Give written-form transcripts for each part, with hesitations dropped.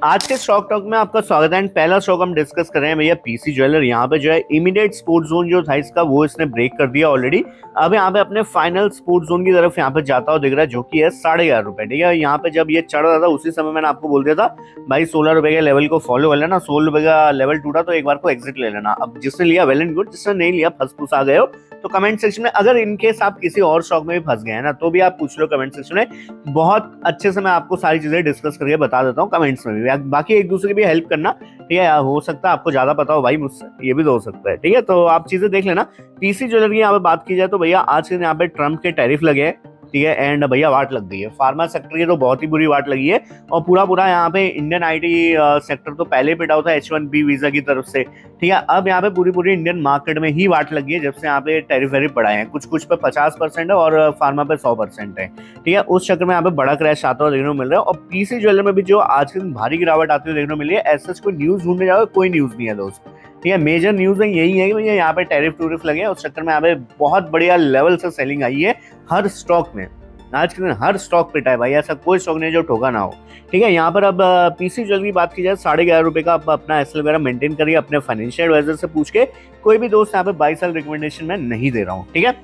आज के stock talk में आपका स्वागत है। एंड पहला स्टॉक हम डिस्कस कर रहे हैं भैया पीसी ज्वेलर। यहाँ पे जो है इमीडिएट स्पोर्ट जोन जो था इसका वो इसने ब्रेक कर दिया ऑलरेडी। अब यहाँ पे अपने फाइनल स्पोर्ट जोन की तरफ यहाँ पे जाता हुआ दिख रहा है, जो कि है 11.5 रुपए। ठीक है, यहाँ पे जब ये चढ़ रहा था उसी समय मैंने आपको बोल दिया था भाई 16 रुपए के लेवल को फॉलो कर लेना, 16 रुपए का लेवल टूटा तो एक बार को एग्जिट ले लेना। अब जिसने लिया वेल एंड गुड, जिसने नहीं लिया फंस फुस आ गए हो तो कमेंट सेक्शन में, अगर इनकेस आप किसी और स्टॉक में भी फंस गए हैं ना तो भी आप पूछ लो कमेंट सेक्शन में। बहुत अच्छे से मैं आपको सारी चीजें डिस्कस करके बता देता हूँ कमेंट्स में भी। बाकी एक दूसरे की भी हेल्प करना, ठीक है। हो सकता है आपको ज्यादा पता हो भाई मुझसे, ये भी तो हो सकता है, ठीक है। तो आप चीजें देख लेना। पीसी ज्वेलर की यहाँ पे बात की जाए तो भैया आज के यहाँ पे ट्रम्प के टैरिफ लगे हैं, ठीक है। एंड भैया वाट लग गई है फार्मा सेक्टर की, तो बहुत ही बुरी वाट लगी है। और पूरा यहाँ पे इंडियन आईटी सेक्टर तो पहले पिटा हुआ था H1B वीजा की तरफ से, ठीक है। अब यहाँ पे पूरी इंडियन मार्केट में ही वाट लगी है जब से यहाँ पे टैरिफ वैरिफ बढ़ाए हैं। कुछ पे 50% है और फार्मा पे 100% है, ठीक है। उस चक्कर में यहाँ पे बड़ा क्रैश आता हुआ देखने को मिल रहा है। और पीसी ज्वेलर में भी जो आज के दिन भारी गिरावट आती हुई देखने को मिली है। ऐसा कोई न्यूज ढूंढने जाओ, कोई न्यूज नहीं है दोस्त, ठीक है। मेजर न्यूज है यही है कि भैया यहाँ पे टैरिफ टूरिफ लगे हैं, उस चक्कर में यहाँ पे बहुत बढ़िया लेवल से सेलिंग आई है हर स्टॉक में। आज के दिन हर स्टॉक पिटा है भाई, ऐसा कोई स्टॉक नहीं जो ठोका ना हो, ठीक है। यहाँ पर अब पीसी ज्वेलर की बात की जाए 11.5 रुपए का आप अपना एसएल वगैरह मेंटेन करिए, अपने फाइनेंशियल एडवाइजर से पूछ के। कोई भी दोस्त यहाँ पे बाई सेल रिकमेंडेशन में नहीं दे रहा हूँ, ठीक है।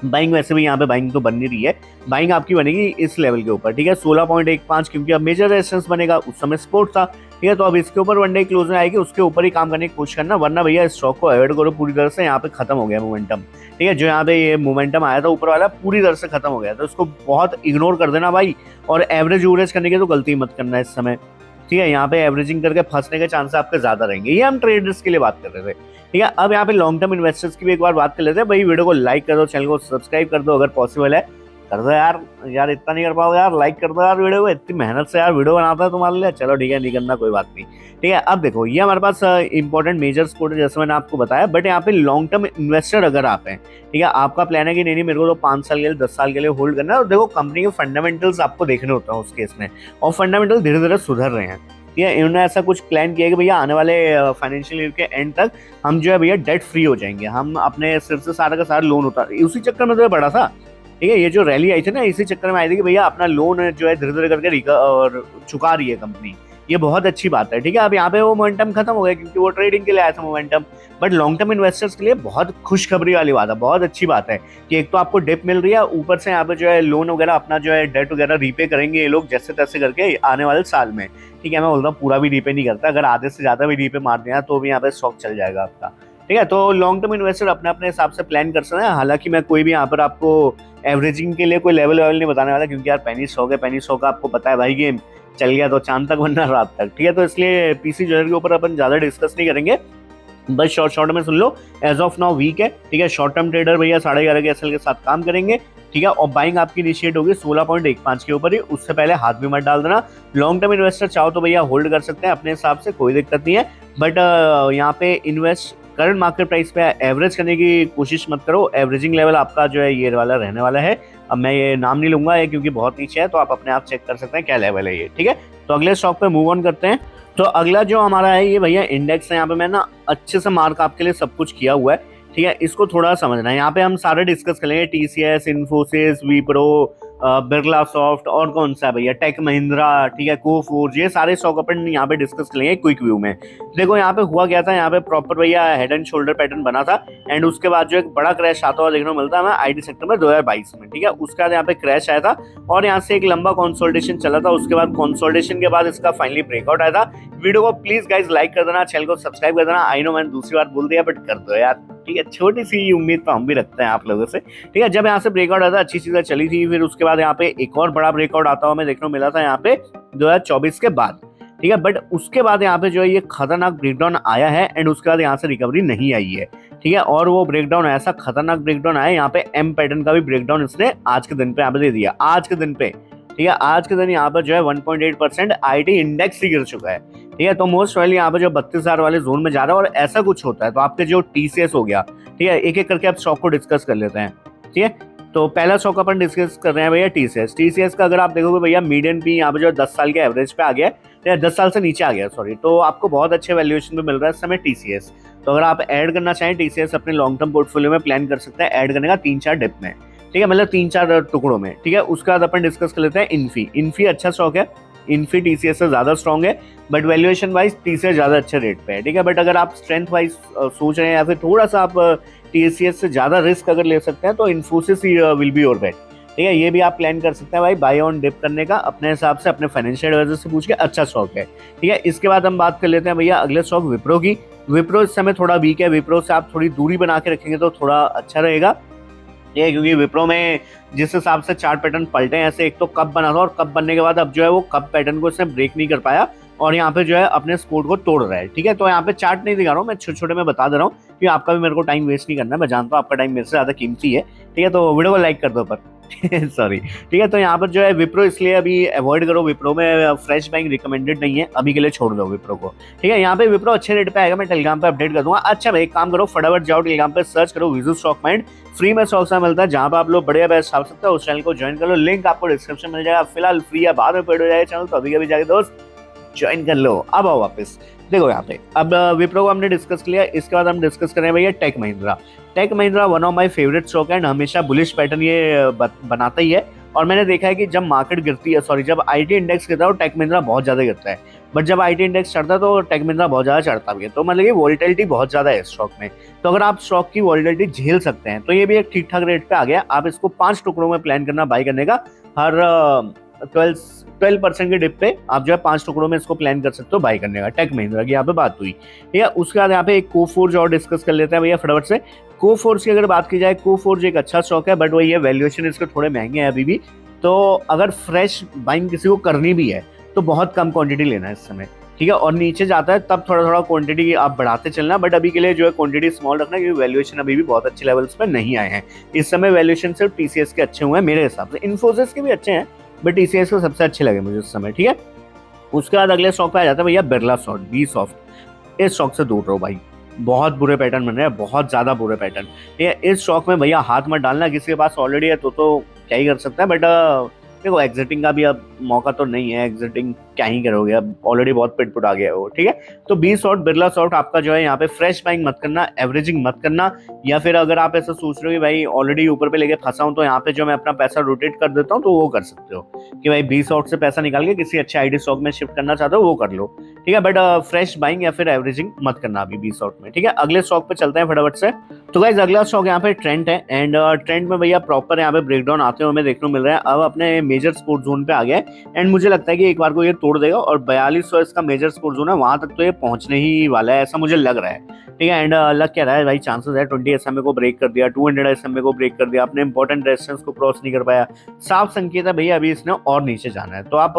बाइंग वैसे भी यहाँ पे बाइंग तो बन नहीं रही है, बाइंग आपकी बनेगी इस लेवल के ऊपर, ठीक है। 16.15 क्योंकि अब मेजर रेजिस्टेंस बनेगा, उस समय सपोर्ट था, ठीक है। तो अब इसके ऊपर वनडे क्लोज में आएगी, उसके ऊपर ही काम करने की कोशिश करना, वरना भैया स्टॉक को अवॉइड करो पूरी तरह से। यहाँ पे खत्म हो गया मोमेंटम, ठीक है। जो यहाँ पे ये मोमेंटम आया था ऊपर वाला पूरी तरह से खत्म हो गया, तो इसको बहुत इग्नोर कर देना भाई। और एवरेज उवरेज करने की तो गलती मत करना इस समय, ठीक है। यहाँ पे एवरेजिंग करके फंसने के चांस आपके ज्यादा रहेंगे। ये हम ट्रेडर्स के लिए बात कर रहे थे, ठीक है। अब यहाँ पे लॉन्ग टर्म इन्वेस्टर्स की भी एक बार बात कर लेते हैं भाई। वीडियो को लाइक कर दो, चैनल को सब्सक्राइब कर दो, अगर पॉसिबल है कर दो यार। यार इतना नहीं कर पाओगे यार, लाइक कर दो यार वीडियो को, इतनी मेहनत से यार वीडियो बनाता है तुम्हारे लिए। चलो ठीक है, नहीं करना कोई बात नहीं, ठीक है। अब देखो ये हमारे पास इंपॉर्टेंट मेजर सपोर्ट है जैसे मैंने आपको बताया। बट यहाँ पे लॉन्ग टर्म इन्वेस्टर अगर आप हैं, ठीक है, आपका प्लान है कि नहीं मेरे को तो 5 साल के लिए 10 साल के लिए होल्ड करना है, और देखो कंपनी के फंडामेंटल्स आपको देखने होता है उस केस में, और फंडामेंटल धीरे धीरे सुधर रहे हैं, ठीक है। इन्होंने ऐसा कुछ प्लान किया कि भैया आने वाले फाइनेंशियल ईयर के एंड तक हम जो है भैया डेट फ्री हो जाएंगे, हम अपने सिर से सारा का सारा लोन उतार। उसी चक्कर में तो ये बड़ा था, ठीक है। ये जो रैली आई थी ना इसी चक्कर में आई थी कि भैया अपना लोन जो है धीरे धीरे करके और चुका रही है कंपनी। ये बहुत अच्छी बात है, ठीक है। अब यहाँ पे वो मोमेंटम खत्म हो गया क्योंकि वो ट्रेडिंग के लिए आया था momentum. But long term investors के लिए बहुत खुशखबरी वाली बात है, बहुत अच्छी बात है कि एक तो आपको डिप मिल रही है, ऊपर से यहाँ पे जो है लोन वगैरह अपना जो है डेट वगैरह रीपे करेंगे ये लोग जैसे तैसे करके आने वाले साल में, ठीक है। मैं बोलता हूँ पूरा भी रीपे नहीं करता, अगर आधे से ज्यादा भी रीपे मार दिया तो भी यहाँ पे स्टॉक चल जाएगा आपका, ठीक है। तो लॉन्ग टर्म इन्वेस्टर अपने अपने हिसाब से प्लान कर सकते हैं। हालांकि मैं कोई भी यहाँ पर आपको एवरेजिंग के लिए कोई लेवल नहीं बताने वाला, क्योंकि यार पेनी स्टॉक है, पेनी स्टॉक का आपको पता है भाई गेम चल गया तो चांद तक वरना रात तक, ठीक है। तो इसलिए पीसी ज्वेलर के ऊपर अपन ज्यादा डिस्कस नहीं करेंगे, बस शॉर्ट में सुन लो। एज ऑफ नाउ वीक है, ठीक है। शॉर्ट टर्म ट्रेडर भैया 11.5 के एसएल के साथ काम करेंगे, ठीक है। और बाइंग आपकी इनिशिएट होगी 16.15 के ऊपर ही, उससे पहले हाथ भी मत डाल देना। लॉन्ग टर्म इन्वेस्टर चाहो तो भैया होल्ड कर सकते हैं अपने हिसाब से, कोई दिक्कत नहीं है। बट यहाँ पे इन्वेस्ट करंट मार्केट प्राइस पे एवरेज करने की कोशिश मत करो। एवरेजिंग लेवल आपका जो है ये वाला रहने वाला है। अब मैं ये नाम नहीं लूंगा ये क्योंकि बहुत नीचे है, तो आप अपने आप चेक कर सकते हैं क्या लेवल है ये, ठीक है। तो अगले स्टॉक पे मूव ऑन करते हैं। तो अगला जो हमारा है ये भैया इंडेक्स है। यहाँ पे मैं ना अच्छे से मार्क आपके लिए सब कुछ किया हुआ है, ठीक है। इसको थोड़ा समझना है। यहाँ पे हम सारे डिस्कस करेंगे, टीसीएस, इन्फोसिस, विप्रो, बिरला सॉफ्ट, और कौन सा है भैया टेक महिंद्रा, ठीक है, कोफोर्ज, ये सारे स्टॉक अपन यहाँ पे डिस्कस करेंगे क्विक व्यू में। देखो यहाँ पे हुआ क्या था, यहाँ पे प्रॉपर भैया हेड एंड शोल्डर पैटर्न बना था, एंड उसके बाद जो एक बड़ा क्रैश आता हुआ देखने को मिलता है हमें आईटी सेक्टर में 2022 में, ठीक है। उसके बाद यहाँ पे क्रैश आया था और यहाँ से एक लंबा कंसोलिडेशन चला था। उसके बाद कंसोलिडेशन के बाद इसका फाइनली ब्रेकआउट आया था। वीडियो को प्लीज गाइज लाइक कर देना, चैनल को सब्सक्राइब कर देना। आई नो मैंने दूसरी बार बोल दिया बट कर दो यार, ठीक है। छोटी सी उम्मीद तो हम भी रखते हैं आप लोगों से, ठीक है। जब यहाँ से ब्रेकआउट आता अच्छी चीजें चली थी, फिर उसके बाद यहाँ पे एक और बड़ा ब्रेकआउट आता हुआ हमें देखने को मिला था यहाँ पे 2024 के बाद, ठीक है। बट उसके बाद यहाँ पे जो है ये खतरनाक ब्रेकडाउन आया है, एंड उसके बाद यहाँ से रिकवरी नहीं आई है, ठीक है। और वो ब्रेकडाउन ऐसा खतरनाक ब्रेकडाउन आया, यहाँ पे एम पैटर्न का भी ब्रेकडाउन इसने आज के दिन पे यहाँ पे दे दिया, आज के दिन पे, ठीक है। आज के दिन यहाँ पर जो है 1.8% आईटी इंडेक्स ही गिर चुका है, ठीक है। तो मोस्ट वाली यहाँ पे जो 32,000 वाले जोन में जा रहा है, और ऐसा कुछ होता है तो आपके जो टीसीएस हो गया, ठीक है, एक एक करके आप स्टॉक को डिस्कस कर लेते हैं, ठीक है। तो पहला स्टॉक अपन डिस्कस कर रहे हैं भैया टीसीएस। टीसीएस का अगर आप देखोगे भैया मीडियन पी यहाँ पे जो 10 साल के एवरेज पे आ गया है, 10 साल से नीचे आ गया सॉरी, तो आपको बहुत अच्छे वैल्यूएशन पे मिल रहा है इस समय टीसीएस। तो अगर आप ऐड करना चाहें टीसीएस अपने लॉन्ग टर्म पोर्टफोलियो में प्लान कर सकते हैं ऐड करने का 3-4 डिप में, ठीक है, मतलब 3-4 टुकड़ों में, ठीक है। उसके बाद अपन डिस्कस कर लेते हैं इन्फी। इन्फी अच्छा स्टॉक है, इन्फी टीसीएस से ज़्यादा स्ट्रॉन्ग है, बट वैल्यूएशन वाइज टीसीएस ज़्यादा अच्छे रेट पे है, ठीक है। बट अगर आप स्ट्रेंथ वाइज सोच रहे हैं या फिर थोड़ा सा आप टीसीएस से ज़्यादा रिस्क अगर ले सकते हैं तो इन्फोसिस विल बी योर बेट, ठीक है। ये भी आप प्लान कर सकते हैं भाई, बाय ऑन डिप करने का अपने हिसाब से, अपने फाइनेंशियल एडवाइजर से पूछ के, अच्छा स्टॉक है, ठीक है। इसके बाद हम बात कर लेते हैं भैया अगले स्टॉक विप्रो की। विप्रो इस समय थोड़ा वीक है, विप्रो से आप थोड़ी दूरी बना के रखेंगे तो थोड़ा अच्छा रहेगा, ये क्योंकि विप्रो में जिस हिसाब से चार्ट पैटर्न पलटे हैं, ऐसे एक तो कप बना था और कप बनने के बाद अब जो है वो कप पैटर्न को इसने ब्रेक नहीं कर पाया और यहाँ पे जो है अपने सपोर्ट को तोड़ रहा है, ठीक है। तो यहाँ पे चार्ट नहीं दिखा रहा हूँ मैं, छोटे छोटे में बता दे रहा हूँ कि आपका भी मेरे को टाइम वेस्ट नहीं करना है, मैं जानता हूँ आपका टाइम मेरे से ज़्यादा कीमती है, ठीक है। तो वीडियो को लाइक कर दो पर सॉरी, ठीक है। तो यहाँ पर जो है विप्रो इसलिए अभी अवॉइड करो, विप्रो में फ्रेश बाइंग रिकमेंडेड नहीं है, अभी के लिए छोड़ दो विप्रो को, ठीक है। यहाँ पे विप्रो अच्छे रेट पे आएगा, मैं टेलीग्राम पे अपडेट कर दूंगा। अच्छा भाई एक काम करो, फटाफट जाओ टेलीग्राम पे सर्च करो विजू स्टॉक माइंड, फ्री में स्टॉक्स मिलता है जहाँ पे आप लोग बढ़िया बेस्ट छाप सकते हो, उस चैनल को ज्वाइन कर लो, लिंक आपको डिस्क्रिप्शन मिल जाएगा। फिलहाल फ्री है, बाद में पेड हो जाएगा चैनल, तो अभी कभी जाके दोस्त ज्वाइन कर लो। अब आओ वापस देखो यहाँ पे, अब विप्रो को हमने डिस्कस कर लिया, इसके बाद हम डिस्कस करें भैया Tech Mahindra. Tech Mahindra one of my favourite stock है, हमेशा बुलिश पैटर्न ये बनाता ही है, और मैंने देखा है कि जब मार्केट गिरती है, सॉरी जब आईटी इंडेक्स गिरता है तो टेक महिंद्रा बहुत ज्यादा गिरता है, बट जब आईटी इंडेक्स चढ़ता है तो टेक महिंद्रा बहुत ज्यादा चढ़ता भी है। तो मतलब ये वॉलेटिलिटी बहुत ज्यादा है स्टॉक में, तो अगर आप स्टॉक की वॉलेटिलिटी झेल सकते हैं तो ये भी एक ठीक ठाक रेट पे आ गया। आप इसको 5 टुकड़ों में प्लान करना बाई करने का, हर 12% के डिप पे आप जो है 5 टुकड़ों में इसको प्लान कर सकते हो बाई करने का। टेक महिंद्रा की यहाँ पे बात हुई, ठीक है। उसके बाद यहाँ पे एक कोफोर्ज और डिस्कस कर लेते हैं भैया फटाफट से। कोफोर्ज की अगर बात की जाए, कोफोर्ज एक अच्छा स्टॉक है, बट वही है वैल्यूएशन इसके थोड़े महंगे हैं अभी भी, तो अगर फ्रेश बाइंग किसी को करनी भी है तो बहुत कम क्वांटिटी लेना है इस समय, ठीक है। और नीचे जाता है तब थोड़ा थोड़ा क्वांटिटी आप बढ़ाते चलना, बट अभी के लिए जो है क्वांटिटी स्मॉल रखना, क्योंकि वैल्यूएशन अभी भी बहुत अच्छे लेवल्स पे नहीं आए हैं इस समय। वैल्यूएशन सिर्फ टीसीएस के अच्छे हुए हैं मेरे हिसाब से, इन्फोसिस के भी अच्छे हैं, बट टीसीएस को सबसे अच्छे लगे मुझे इस समय, ठीक है। उसके बाद अगले स्टॉक पे आ जाता है भैया बिरला सॉफ्ट, बी सॉफ्ट। इस स्टॉक से दूर रहो भाई, बहुत बुरे पैटर्न बन रहे हैं, बहुत ज्यादा बुरे पैटर्न, ठीक है। इस स्टॉक में भैया हाथ मत डालना, किसी के पास ऑलरेडी है तो क्या ही कर सकता है, बट देखो एग्जिटिंग का भी अब मौका तो नहीं है, एग्जिटिंग क्या ही करोगे, अब ऑलरेडी बहुत पिट आ गया है वो, ठीक है। तो बी सॉफ्ट बिरला सॉफ्ट आपका जो है यहाँ पे फ्रेश बाइंग मत करना, एवरेजिंग मत करना, या फिर अगर आप ऐसा सोच रहे हो कि भाई ऑलरेडी ऊपर पे लेके फंसा हूं तो यहाँ पे जो मैं अपना पैसा रोटेट कर देता हूँ, तो वो कर सकते हो कि भाई बी सॉफ्ट से पैसा निकाल के किसी अच्छे आईटी स्टॉक में शिफ्ट करना चाहते हो वो कर लो, ठीक है। बट फ्रेश बाइंग या फिर एवरेजिंग मत करना अभी बी सॉफ्ट में, ठीक है। अगले स्टॉक पे चलते हैं फटाफट से। तो गाइस अगला स्टॉक यहाँ पे ट्रेंड है, एंड ट्रेंड में भैया प्रॉपर यहाँ पे ब्रेकडाउन आते हुए हमें देखने को मिल रहा है, अब अपने मेजर सपोर्ट जोन पे आ गया है, एंड मुझे लगता है कि एक बार को ये तोड़ देगा और 4200 इसका मेजर सपोर्ट जोन है, वहां तक तो ये पहुंचने ही वाला है ऐसा मुझे लग रहा है, ठीक है। एंड लग क्या रहा है भाई, चांसेस है 20 SMA को ब्रेक कर दिया, 200 SMA को ब्रेक कर दिया, अपने इंपॉर्टेंट रेजिस्टेंस को क्रॉस नहीं कर पाया, साफ संकेत है भैया अभी इसने और नीचे जाना है। तो आप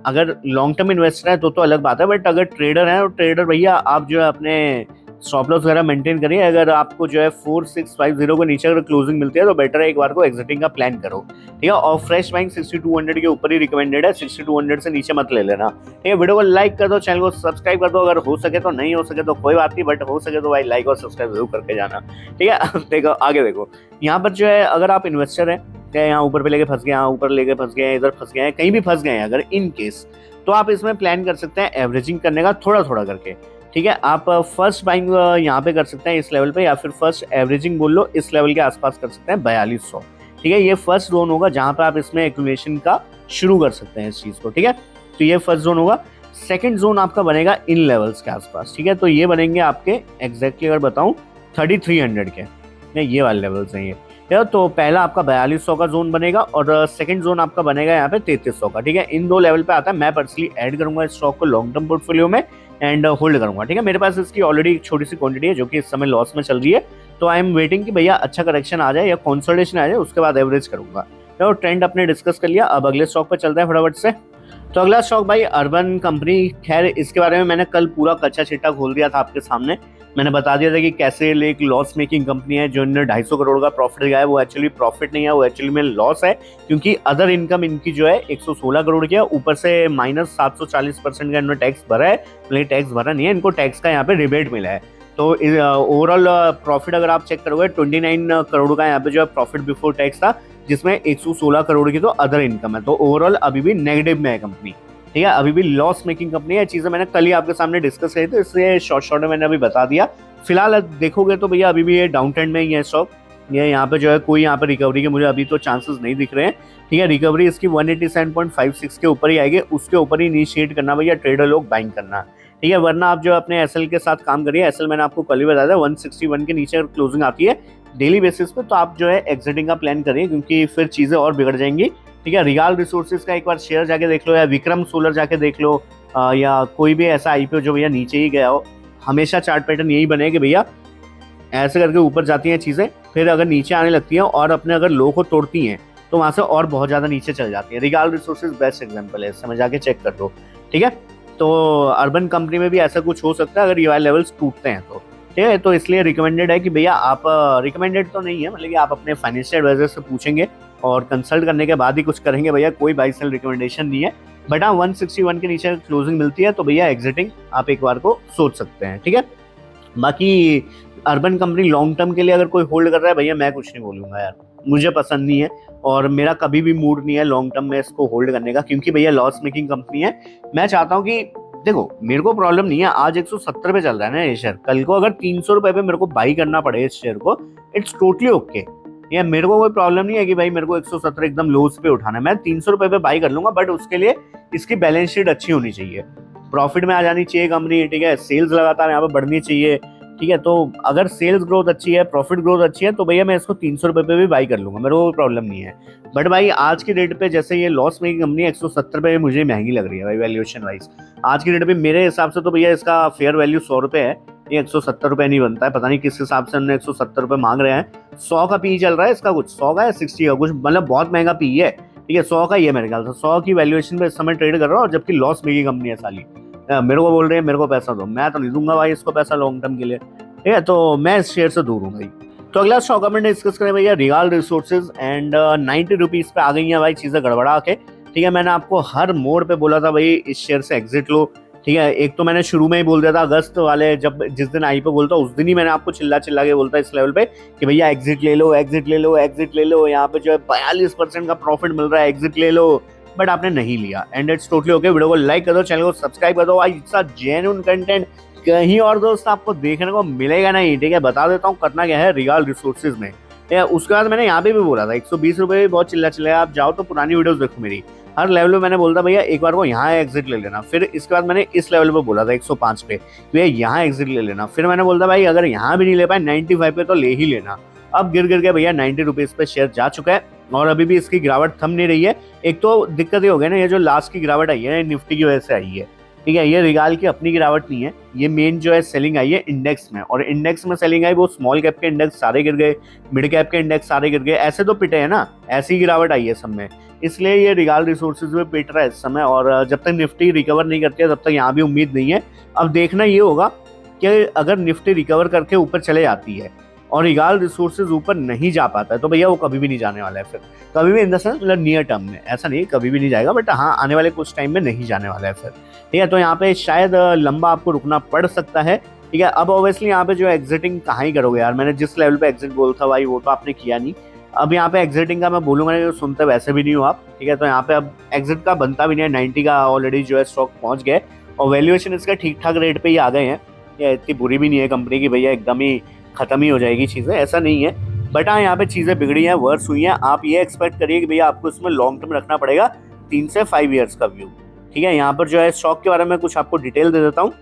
अगर लॉन्ग टर्म इन्वेस्टर है तो अलग बात है, बट अगर ट्रेडर है तो ट्रेडर भैया आप जो है अपने स्टॉप लॉस वगैरह मेंटेन करिए। अगर आपको जो है 4650 के नीचे अगर क्लोजिंग मिलती है तो बेटर है एक बार को एग्जिटिंग का प्लान करो, ठीक है। और फ्रेश बाइंग 6200 के ऊपर ही रिकमेंडेड है, 6200 से नीचे मत ले लेना, ठीक है। वीडियो को लाइक कर दो, चैनल को सब्सक्राइब कर दो, अगर हो सके तो, नहीं हो सके तो कोई बात नहीं, बट हो सके तो भाई लाइक और सब्सक्राइब जरूर करके जाना, ठीक है। देखो आगे देखो, यहाँ पर जो है अगर आप इन्वेस्टर है, यहाँ ऊपर पे लेके फंस गए, यहाँ ऊपर लेके फंस गए, इधर फंस गए, कहीं भी फंस गए हैं अगर इन केस, तो आप इसमें प्लान कर सकते हैं एवरेजिंग करने का थोड़ा थोड़ा करके, ठीक है। आप फर्स्ट बाइंग यहाँ पे कर सकते हैं इस लेवल पे, या फिर फर्स्ट एवरेजिंग बोल लो इस लेवल के आसपास कर सकते हैं 4200, ठीक है। ये फर्स्ट जोन होगा जहाँ पे आप इसमें एक्यूमुलेशन का शुरू कर सकते हैं इस चीज को, ठीक है। तो ये फर्स्ट जोन होगा। सेकंड जोन आपका बनेगा इन लेवल्स के आसपास, ठीक है। तो ये बनेंगे आपके एग्जैक्टली अगर बताऊं 3300 के, ये वाले लेवल्स हैं ये, तो पहला आपका 4200 का जोन बनेगा और सेकंड जोन आपका बनेगा यहाँ पे 3300 का, ठीक है। इन दो लेवल पे आता है, मैं पर्सनली ऐड करूंगा इस स्टॉक को लॉन्ग टर्म पोर्टफोलियो में एंड होल्ड करूंगा, ठीक है। मेरे पास इसकी ऑलरेडी एक छोटी सी क्वांटिटी है जो कि इस समय लॉस में चल रही है, तो आई एम वेटिंग कि भैया अच्छा करेक्शन आ जाए या कंसोलिडेशन आ जाए, उसके बाद एवरेज करूंगा। तो ट्रेंड अपने डिस्कस कर लिया, अब अगले स्टॉक पे चलते हैं फटाफट से। तो अगला स्टॉक भाई अर्बन कंपनी, खैर इसके बारे में मैंने कल पूरा कच्चा चिट्टा खोल दिया था आपके सामने, मैंने बता दिया था कि कैसे एक लॉस मेकिंग कंपनी है जो इन्होंने 250 करोड़ का प्रॉफिट दिया है, वो एक्चुअली प्रॉफिट नहीं है, वो एक्चुअली में लॉस है, क्योंकि अदर इनकम इनकी जो है 116 करोड़ की है, ऊपर से -740% का इन्होंने टैक्स भरा है, मतलब टैक्स भरा नहीं है, इनको टैक्स का यहाँ पे रिबेट मिला है। तो ओवरऑल प्रॉफिट अगर आप चेक करोगे 29 करोड़ का यहाँ पे जो है प्रॉफिट बिफोर टैक्स था, जिसमें 116 करोड़ की तो अदर इनकम है, तो ओवरऑल अभी भी नेगेटिव में है कंपनी, ठीक है। अभी भी लॉस मेकिंग कंपनी है, चीजें मैंने कल ही आपके सामने डिस्कस करी थी, इसलिए शॉर्ट में मैंने अभी बता दिया। फिलहाल देखोगे तो भैया अभी भी ये डाउन ट्रेंड में ही है स्टॉक, ये यहाँ पे जो है कोई यहाँ पे रिकवरी के मुझे अभी तो चांसेस नहीं दिख रहे हैं, ठीक है, रिकवरी इसकी 187.56 के ऊपर ही आएगी, उसके ऊपर ही इनिशिएट करना भैया ट्रेडर लोग बाइंग करना। ठीक है, वरना आप जो अपने एसएल के साथ काम करिए, एसएल मैंने आपको कल ही बताया था 161 के नीचे अगर क्लोजिंग आती है डेली बेसिस पे तो आप जो है एग्जिटिंग का प्लान करिए, क्योंकि फिर चीजें और बिगड़ जाएंगी। ठीक है, रियाल रिसोर्सेज का एक बार शेयर जाके देख लो, या विक्रम सोलर जाके देख लो, या कोई भी ऐसा आईपीओ जो भैया नीचे ही गया हो। हमेशा चार्ट पैटर्न यही बने कि भैया ऐसे करके ऊपर जाती हैं चीजें, फिर अगर नीचे आने लगती हैं और अपने अगर लो को तोड़ती हैं तो वहां से और बहुत ज्यादा नीचे चल जाती है। रिगाल रिसोर्सेज बेस्ट एग्जांपल है, समझ जाके चेक कर दो। ठीक है, तो अर्बन कंपनी में भी ऐसा कुछ हो सकता है अगर यूआई लेवल्स टूटते हैं तो। ठीक है, तो इसलिए रिकमेंडेड है कि भैया आप, रिकमेंडेड तो नहीं है मतलब कि आप अपने फाइनेंशियल एडवाइजर से पूछेंगे और कंसल्ट करने के बाद ही कुछ करेंगे भैया, कोई बाई सेल रिकमेंडेशन नहीं है। बट हाँ 161 के नीचे क्लोजिंग मिलती है तो भैया एग्जिटिंग आप एक बार को सोच सकते हैं। ठीक है, बाकी अर्बन कंपनी लॉन्ग टर्म के लिए अगर कोई होल्ड कर रहा है भैया, मैं कुछ नहीं बोलूंगा यार, मुझे पसंद नहीं है और मेरा कभी भी मूड नहीं है लॉन्ग टर्म में इसको होल्ड करने का, क्योंकि भैया लॉस मेकिंग कंपनी है। मैं चाहता हूँ कि देखो, मेरे को प्रॉब्लम नहीं है, आज 170 पे चल रहा है ना ये शेयर, कल को अगर 300 रुपए पे मेरे को बाई करना पड़े इस शेयर को, इट्स टोटली ओके। या मेरे को कोई प्रॉब्लम नहीं है कि भाई मेरे को 170 एकदम लोस पे उठाना है, मैं 300 रुपए पे बाई कर लूंगा, बट उसके लिए इसकी बैलेंस शीट अच्छी होनी चाहिए, प्रॉफिट में आ जानी चाहिए कंपनी। ठीक है, सेल्स लगातार यहाँ पे बढ़नी चाहिए। ठीक है, तो अगर सेल्स ग्रोथ अच्छी है, प्रॉफिट ग्रोथ अच्छी है, तो भैया मैं इसको 300 रुपए पे भी बाई कर लूंगा, मेरे को कोई प्रॉब्लम नहीं है। बट भाई आज की डेट पे जैसे ये लॉस मेकिंग कंपनी 170 पे मुझे महंगी लग रही है भाई वैल्यूएशन वाइज। आज की डेट पे मेरे हिसाब से तो भैया इसका फेयर वैल्यू 100 रुपए है, ये 170 रुपए नहीं बनता है। पता नहीं किस हिसाब से हमने 170 रुपए मांग रहे हैं। 100 का पी चल रहा है इसका, कुछ 100 का या 60 का कुछ, मतलब बहुत महंगा पी है। ठीक है, 100 का ही है मेरे ख्याल से, 100 की वैल्यूएशन पे इस समय ट्रेड कर रहा हूँ, जबकि लॉस मेकिंग कंपनी है साली। मेरे को बोल रहे हैं मेरे को पैसा दो, मैं तो नहीं दूंगा भाई इसको पैसा लॉन्ग टर्म के लिए। ठीक है, तो मैं इस शेयर से दूर हूँ भाई। तो अगला स्टॉक अपन डिस्कस करें भैया रियाल रिसोर्सेज, एंड 90 रुपीज पे आ गई हैं भाई चीजें गड़बड़ा के। ठीक है, मैंने आपको हर मोड़ पे बोला था भाई इस शेयर से एग्जिट लो। ठीक है, एक तो मैंने शुरू में ही बोल दिया था अगस्त वाले, जब जिस दिन आई पे बोलता उस दिन ही मैंने आपको चिल्ला चिल्ला के बोलता इस लेवल पे कि भैया एग्जिट ले लो, एग्जिट ले लो, एग्जिट ले लो, यहाँ पे जो है 42% का प्रॉफिट मिल रहा है, एग्जिट ले लो। बट आपने नहीं लिया, and it's totally okay. Video को लाइक कर दो, चैनल को सब्सक्राइब कर दो भाई, इट्स जेन्युइन कंटेंट कहीं और दोस्त आपको देखने को मिलेगा नहीं। ठीक है, बता देता हूँ करना क्या है रियाल रिसोर्सेज में। उसके बाद मैंने यहाँ पे भी बोला था 120 रुपए भी बहुत चिल्ला चिल्लाया, आप जाओ तो पुरानी वीडियोस देखो मेरी, हर लेवल पे मैंने बोलता भैया एक बार को यहाँ एग्जिट ले लेना। फिर इसके बाद मैंने इस लेवल पे बोला था 105 पे भैया यहाँ एग्जिट ले लेना। फिर मैंने बोलता भाई अगर यहाँ भी नहीं ले पाए 95 पे तो ले ही लेना। अब गिर गिर के भैया 90 रुपीज पे शेयर जा चुका है और अभी भी इसकी गिरावट थम नहीं रही है। एक तो दिक्कत ये हो गया ना, ये जो लास्ट की गिरावट आई है निफ्टी की वजह से आई है। ठीक है, ये रिगाल की अपनी गिरावट नहीं है, ये मेन जो है सेलिंग आई है इंडेक्स में, और इंडेक्स में सेलिंग आई वो स्मॉल कैप के इंडेक्स सारे गिर गए, मिड कैप के इंडेक्स सारे गिर गए, ऐसे तो पिटे हैं ना, ऐसी गिरावट आई है सब में, इसलिए ये रिगाल रिसोर्सेज में पिट रहा है इस समय। और जब तक निफ्टी रिकवर नहीं करती है तब तक यहाँ भी उम्मीद नहीं है। अब देखना ये होगा कि अगर निफ्टी रिकवर करके ऊपर चले जाती है और रिगाल रिसोर्सेज ऊपर नहीं जा पाता है तो भैया वो कभी भी नहीं जाने वाला है, फिर कभी भी इन द सेंस मतलब नियर टर्म में, ऐसा नहीं कभी भी नहीं जाएगा, बट हाँ आने वाले कुछ टाइम में नहीं जाने वाला है फिर। ठीक है, तो यहाँ पे शायद लंबा आपको रुकना पड़ सकता है। ठीक है, अब ऑब्वियसली यहाँ पे जो एग्जिटिंग कहाँ ही करोगे यार, मैंने जिस लेवल पे एग्जिट बोल था भाई वो तो आपने किया नहीं। अब यहाँ पे एग्जिटिंग का मैं बोलूंगा नहीं, सुनते वैसे भी नहीं हो आप। ठीक है, तो यहाँ पे अब एग्जिट का बनता भी नहीं है, 90 का ऑलरेडी जो है स्टॉक पहुंच गए और वैल्यूएशन इसका ठीक ठाक रेट पे ही आ गए हैं। या इतनी बुरी भी नहीं है कंपनी की भैया एकदम ही खत्म ही हो जाएगी चीजें, ऐसा नहीं है। बट हाँ यहाँ पे चीजें बिगड़ी हैं, वर्स हुई हैं। आप ये एक्सपेक्ट करिए कि भैया आपको इसमें लॉन्ग टर्म रखना पड़ेगा, 3 से 5 ईयर्स का व्यू। ठीक है, यहाँ पर जो है स्टॉक के बारे में कुछ आपको डिटेल दे देता हूँ।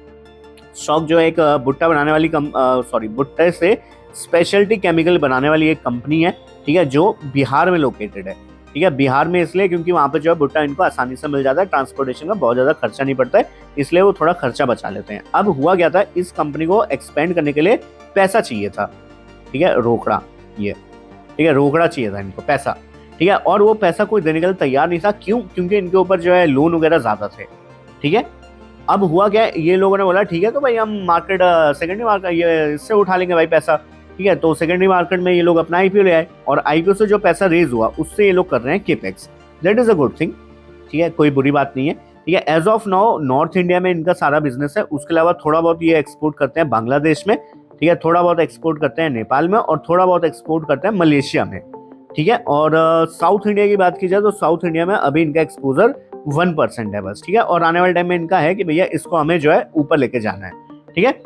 स्टॉक जो है एक भुट्टा बनाने वाली भुट्टे से स्पेशलिटी केमिकल बनाने वाली एक कंपनी है। ठीक है, जो बिहार में लोकेटेड है। ठीक है, बिहार में इसलिए क्योंकि वहाँ पे जो है भुट्टा इनको आसानी से मिल जाता है, ट्रांसपोर्टेशन का बहुत ज़्यादा खर्चा नहीं पड़ता है, इसलिए वो थोड़ा खर्चा बचा लेते हैं। अब हुआ क्या था, इस कंपनी को एक्सपेंड करने के लिए पैसा चाहिए था। ठीक है, रोकड़ा ये, ठीक है रोकड़ा चाहिए था इनको पैसा। ठीक है, और वो पैसा कोई देने के लिए तैयार नहीं था, क्यों? क्योंकि इनके ऊपर जो है लोन वगैरह ज़्यादा थे। ठीक है, अब हुआ क्या, ये लोगों ने बोला ठीक है तो भाई हम मार्केट सेकेंडरी मार्केट ये इससे उठा लेंगे भाई पैसा। ठीक है, तो सेकेंडरी मार्केट में ये लोग अपना आईपीओ ले आए और आईपीओ से जो पैसा रेज हुआ उससे ये लोग कर रहे हैं capex. That is a good thing. ठीक है, कोई बुरी बात नहीं है। ठीक है, as of now north India में इनका सारा बिजनेस है, उसके अलावा थोड़ा बहुत ये एक्सपोर्ट करते हैं बांग्लादेश में। ठीक है, थोड़ा बहुत एक्सपोर्ट करते हैं नेपाल में और थोड़ा बहुत एक्सपोर्ट करते हैं मलेशिया में। ठीक है, और साउथ इंडिया की बात की जाए तो साउथ इंडिया में अभी इनका एक्सपोजर 1% है बस। ठीक है, और आने वाले टाइम में इनका है कि भैया इसको हमें जो है ऊपर लेके जाना है। ठीक है,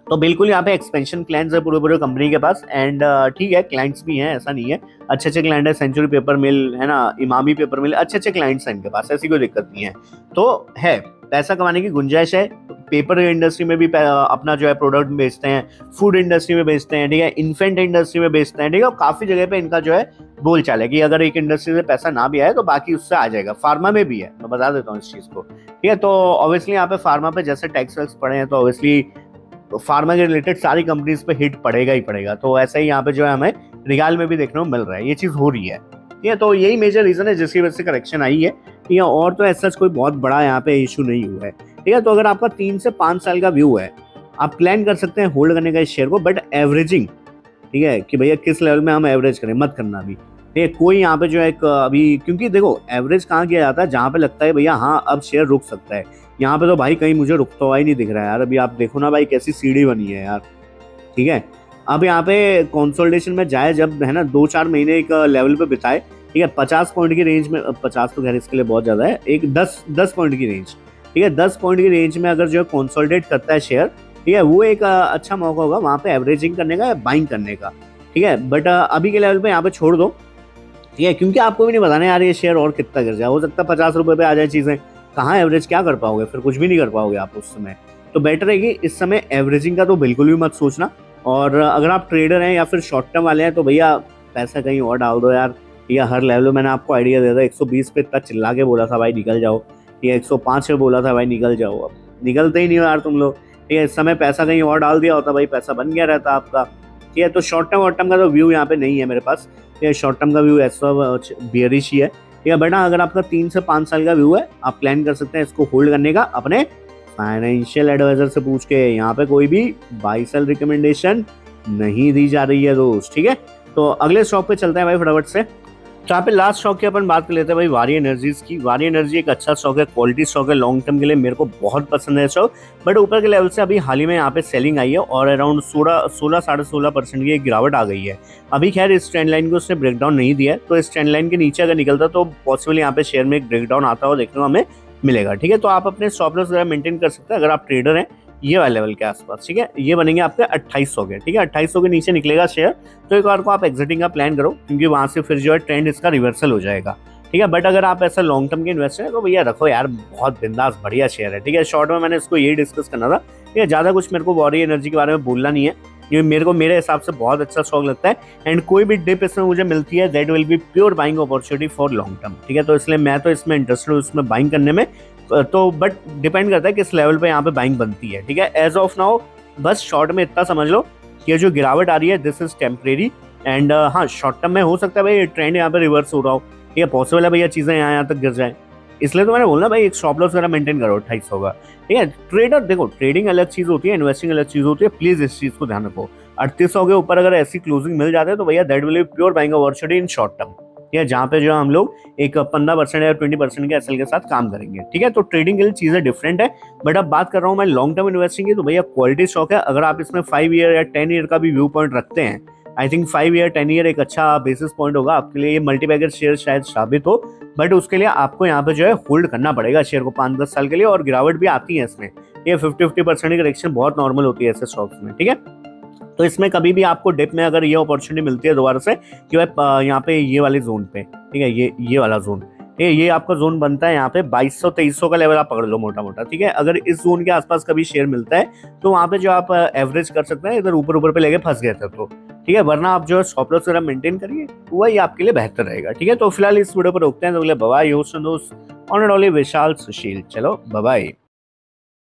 तो बिल्कुल यहाँ पे एक्सपेंशन प्लान्स है पूरे पूरे कंपनी के पास। एंड ठीक है, क्लाइंट्स भी हैं, ऐसा नहीं है, अच्छे अच्छे क्लाइंट है, सेंचुरी पेपर मिल है ना, इमामी पेपर मिल, अच्छे अच्छे क्लाइंट्स हैं इनके पास, ऐसी कोई दिक्कत नहीं है। तो है, पैसा कमाने की गुंजाइश है। पेपर इंडस्ट्री में भी अपना जो है प्रोडक्ट बेचते हैं, फूड इंडस्ट्री में बेचते हैं, ठीक है, इन्फेंट इंडस्ट्री में बेचते हैं, ठीक है, और काफी जगह पे इनका जो है बोल चाल है कि अगर एक इंडस्ट्री से पैसा ना भी आए तो बाकी उससे आ जाएगा। फार्मा में भी है, मैं बता देता हूँ इस चीज को, ठीक है। तो ऑब्वियसली यहाँ पे फार्मा पे जैसे टैक्स वैक्स पड़े हैं तो ऑब्वियसली फार्मा के रिलेटेड सारी कंपनीज पे हिट पड़ेगा ही पड़ेगा। तो ऐसा ही यहाँ पे जो है हमें रिगाल में भी देखने को मिल रहा है, ये चीज हो रही है, ठीक है। तो यही मेजर रीजन है जिसकी वजह से करेक्शन आई है, ठीक है। और तो ऐसा कोई बहुत बड़ा यहाँ पे इशू नहीं हुआ है, ठीक है। तो अगर आपका 3 से 5 साल का व्यू है, आप प्लान कर सकते हैं होल्ड करने का इस शेयर को, बट एवरेजिंग, ठीक है, कि भैया किस लेवल में हम एवरेज करें, मत करना भी, ठीक है। कोई यहाँ पे जो है अभी, क्योंकि देखो एवरेज कहाँ किया जाता है, जहाँ पे लगता है भैया हाँ अब शेयर रुक सकता है। यहाँ पे तो भाई कहीं मुझे रुकता हुआ ही नहीं दिख रहा है यार। अभी आप देखो ना भाई कैसी सीढ़ी बनी है यार, ठीक है। अब यहाँ पे कंसोलिडेशन में जाए जब, है ना, 2-4 महीने एक लेवल पे बिताए, ठीक है, 50 पॉइंट की रेंज में, 50 तो खैर इसके लिए बहुत ज्यादा है, एक 10 पॉइंट की रेंज, ठीक है, 10 पॉइंट की रेंज में अगर जो है कंसोलिडेट करता है शेयर, ठीक है, वो एक अच्छा मौका होगा वहाँ पे एवरेजिंग करने का या बाइंग करने का, ठीक है। बट अभी के लेवल पे यहाँ पे छोड़ दो, ठीक है, क्योंकि आपको भी नहीं बताना यार ये शेयर और कितना गिर जाए, हो सकता है 50 रुपए पे आ जाए चीजें, कहाँ एवरेज क्या कर पाओगे, फिर कुछ भी नहीं कर पाओगे आप उस समय। तो बेटर है कि इस समय एवरेजिंग का तो बिल्कुल भी मत सोचना। और अगर आप ट्रेडर हैं या फिर शॉर्ट टर्म वाले हैं तो भैया पैसा कहीं और डाल दो यार। या हर लेवल में मैंने आपको आइडिया दिया था, 120 पे इतना चिल्ला के बोला था भाई निकल जाओ, या 105 पे बोला था भाई निकल जाओ, अब निकलते ही नहीं हो यार तुम लोग, ठीक है। इस समय पैसा कहीं और डाल दिया होता भाई, पैसा बन गया रहता आपका, ठीक है। तो शॉर्ट टर्म वॉर्ट टर्म का तो व्यू यहाँ पे नहीं है मेरे पास, ये शॉर्ट टर्म का व्यू ऐसा बियरिश ही है, या बेटा अगर आपका 3 से 5 साल का व्यू है, आप प्लान कर सकते हैं इसको होल्ड करने का अपने फाइनेंशियल एडवाइजर से पूछ के। यहाँ पे कोई भी बाई सेल रिकमेंडेशन नहीं दी जा रही है दोस्त, ठीक है। तो अगले स्टॉक पे चलते हैं भाई फटाफट से। तो यहाँ पे लास्ट स्टॉक की अपन बात कर लेते हैं भाई, वारी एनर्जीज की। वारी एनर्जी एक अच्छा स्टॉक है, क्वालिटी स्टॉक है, लॉन्ग टर्म के लिए मेरे को बहुत पसंद है स्टॉक। बट ऊपर के लेवल से अभी हाल ही में यहाँ पे सेलिंग आई है और अराउंड 16-16.5% की एक गिरावट आ गई है। अभी खैर इस ट्रेंड लाइन को उसने ब्रेकडाउन नहीं दिया है, तो इस ट्रेंड लाइन के नीचे अगर निकलता तो पॉसिबल यहाँ पे शेयर में एक ब्रेकडाउन आता हुआ देखने को हमें मिलेगा, ठीक है। तो आप अपने स्टॉप लॉस वगैरह मेंटेन कर सकते हैं अगर आप ट्रेडर हैं ये वाले लेवल के आसपास, ठीक है। ये बनेंगे आपके 2800 के, ठीक है, 2800 के नीचे निकलेगा शेयर तो एक बार को आप एग्जिटिंग का प्लान करो, क्योंकि वहां से फिर जो है ट्रेंड इसका रिवर्सल हो जाएगा, ठीक है। बट अगर आप ऐसा लॉन्ग टर्म के इन्वेस्टर है तो भैया रखो यार, बहुत बिंदास बढ़िया शेयर है, ठीक है। शॉर्ट में मैंने इसको यही डिस्कस करना था, ठीक है, ज्यादा कुछ मेरे को वारी एनर्जी के बारे में बोलना नहीं है, ये मेरे को मेरे हिसाब से बहुत अच्छा स्टॉक लगता है। एंड कोई भी डिप इसमें मुझे मिलती है that will be pure buying opportunity for long term, ठीक है। तो इसलिए मैं तो इसमें इंटरेस्टेड हूँ, इसमें बाइंग करने में। तो बट डिपेंड करता है किस लेवल पे यहाँ पे बाइंग बनती है, ठीक है। एज ऑफ नाउ बस शॉर्ट में इतना समझ लो कि ये जो गिरावट आ रही है दिस इज टेम्परेरी। एंड हाँ, शॉर्ट टर्म में हो सकता है भाई ट्रेंड यहाँ पे रिवर्स हो रहा हो, ठीक है, पॉसिबल है भैया चीजें यहाँ तक गिर जाए, इसलिए तो मैंने बोला भाई एक स्टॉप लॉस वगैरह मेंटेन करो 2800 का, ठीक है। ट्रेडर देखो, ट्रेडिंग अलग चीज होती है, इन्वेस्टिंग अलग चीज होती है, प्लीज इस चीज को ध्यान रखो। 3800 के ऊपर अगर ऐसी क्लोजिंग मिल जाते हैं तो भैया that will be pure buying opportunity in short term, या जहाँ पे जो हम लोग एक 15% या 20% के एसएल के साथ काम करेंगे, ठीक है। तो ट्रेडिंग के लिए चीजें डिफरेंट है, बट अब बात कर रहा हूँ मैं लॉन्ग टर्म इन्वेस्टिंग की, तो भैया क्वालिटी स्टॉक है। अगर आप इसमें 5 ईयर या 10 ईयर का भी व्यू पॉइंट रखते हैं, आई थिंक 5 ईयर 10 ईयर एक अच्छा बेसिस पॉइंट होगा आपके लिए, ये मल्टीबैगर शेयर शायद साबित हो। बट उसके लिए आपको यहाँ पे जो है होल्ड करना पड़ेगा शेयर को 5-10 साल के लिए, और गिरावट भी आती है इसमें, ये 50% की करेक्शन बहुत नॉर्मल होती है ऐसे स्टॉक्स में, ठीक है। तो इसमें कभी भी आपको डिप में अगर ये अपॉर्चुनिटी मिलती है दोबारा से कि भाई यहाँ पे ये वाले जोन पे, ठीक है, ये वाला जोन, ठीक है, ये आपका जोन बनता है यहाँ पे 2200-2300 का लेवल आप पकड़ लो मोटा मोटा, ठीक है। अगर इस जोन के आसपास कभी शेयर मिलता है तो वहाँ पे जो आप एवरेज कर सकते हैं, इधर ऊपर पे लेके फंस गए थे तो, ठीक है, वरना आप जो है स्टॉप लॉस वगैरह मेंटेन करिए, वही आपके लिए बेहतर रहेगा, ठीक है। तो फिलहाल इस वीडियो पर रोकते हैं, तो बोले बाय, दोस्त ऑन एंड ओनली विशाल सुशील, चलो बाय।